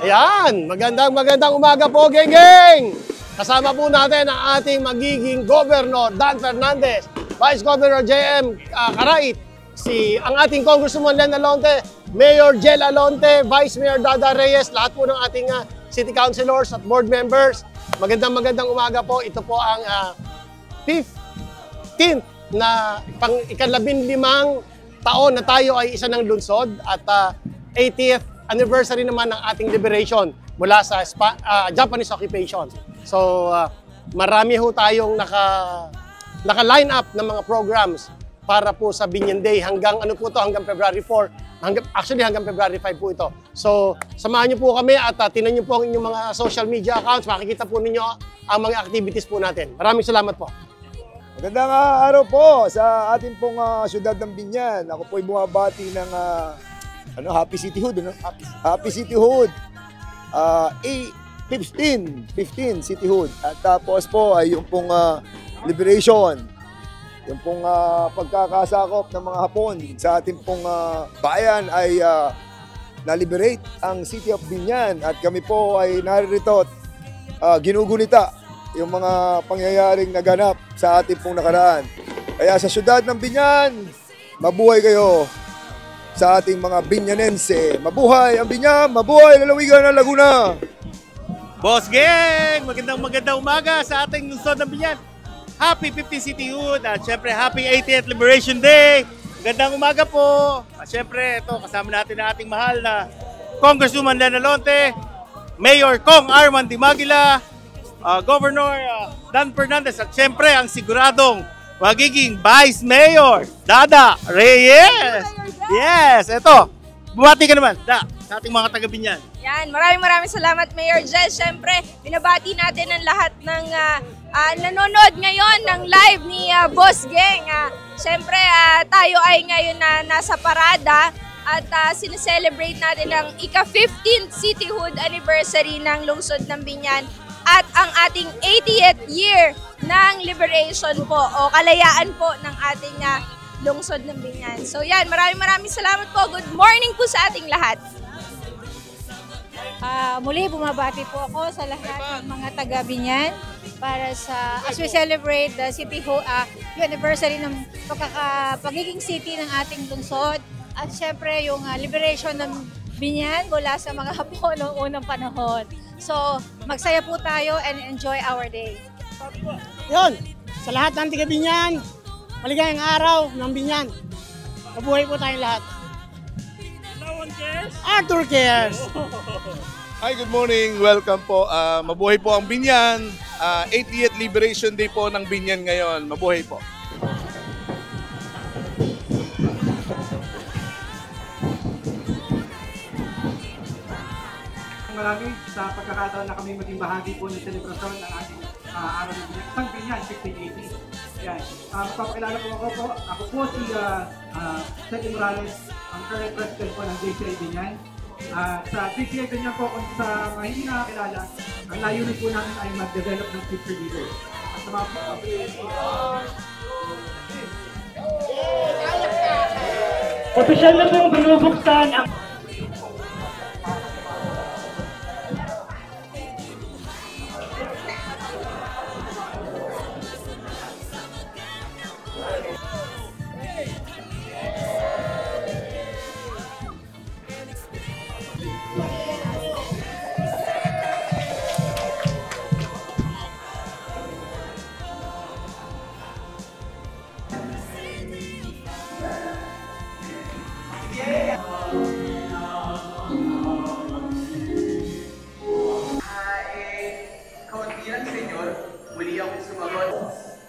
Ayan, magandang umaga po, geng! Kasama po natin ang ating magiging Governor Dan Fernandez, Vice Governor JM Karait, ang ating Congresswoman Len Alonte, Mayor Jel Alonte, Vice Mayor Dada Reyes, lahat po ng ating City Councilors at Board Members. Magandang umaga po. Ito po ang 15th na ika-15 taon na tayo ay isa ng lungsod at 80th anniversary naman ng ating liberation mula sa Japanese occupation. So marami ho tayong naka-line up ng mga programs para po sa Binyan Day hanggang hanggang February 4, hanggang February 5 po ito. So samahan niyo po kami at tingnan niyo po ang inyong mga social media accounts, makikita po ninyo ang mga activities po natin. Maraming salamat po. Magandang araw po sa ating pong syudad ng Binyan. Ako po ay bumabati ng Happy Cityhood, Happy Cityhood. 15 Cityhood. At tapos po ay yung pong liberation. Yung pong pagkakasakop ng mga Hapon sa ating pong bayan ay na-liberate ang City of Binyan. At kami po ay naririto at ginugunita yung mga pangyayaring naganap sa ating pong nakaraan. Kaya sa syudad ng Binyan, mabuhay kayo sa ating mga Binyanense. Mabuhay ang Binyan, mabuhay lalawigan ng Laguna. Boss Gang, magandang umaga sa ating lungsod ng Binyan. Happy 50 Cityhood at syempre Happy 80th Liberation Day. Magandang umaga po. At syempre ito kasama natin ang ating mahal na Congresswoman Len Alonte, Mayor Kong Arman Dimagila, Governor Dan Fernandez at syempre ang siguradong magiging Vice Mayor Dada Reyes. Yes, eto. Bumati ka naman, sa ating mga taga-Binyan. Yan, maraming salamat Mayor Jel. Siyempre, binabati natin ang lahat ng nanonood ngayon ng live ni Boss Gang. Siyempre, tayo ay ngayon na nasa parada at sineselebrate natin ang ika-15th Cityhood anniversary ng lungsod ng Binyan at ang ating 80th year ng liberation po o kalayaan po ng ating lungsod ng Binyan. So yan, maraming salamat po. Good morning po sa ating lahat. Muli bumabati po ako sa lahat ng mga taga-Binyan para sa as we celebrate the yung anniversary ng pagiging city ng ating lungsod at syempre yung liberation ng Binyan mula sa mga Hapon noong unang panahon. So magsaya po tayo and enjoy our day. Yun, sa lahat ng taga-Binyan, maligayang araw ng Binyan. Mabuhay po tayong lahat. No one cares? Arthur cares! Hi, good morning. Welcome po. Mabuhay po ang Binyan. 80th Liberation Day po ng Binyan ngayon. Mabuhay po. Marami sa pagkakataon na kami maging bahagi po ng selebrasyon ng ating araw ng Binyan, Sang Binyan 1580. Yan. Magpapakilala po ako. Ako po si Seti Morales, ang current president po ng JCI Binyan. Sa JCI Binyan po, kung sa mga hindi nakakilala, ang layunin po namin ay mag-develop ng future leaders. At sa mga opisyal na pong binubuksan ang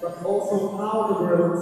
but also how the world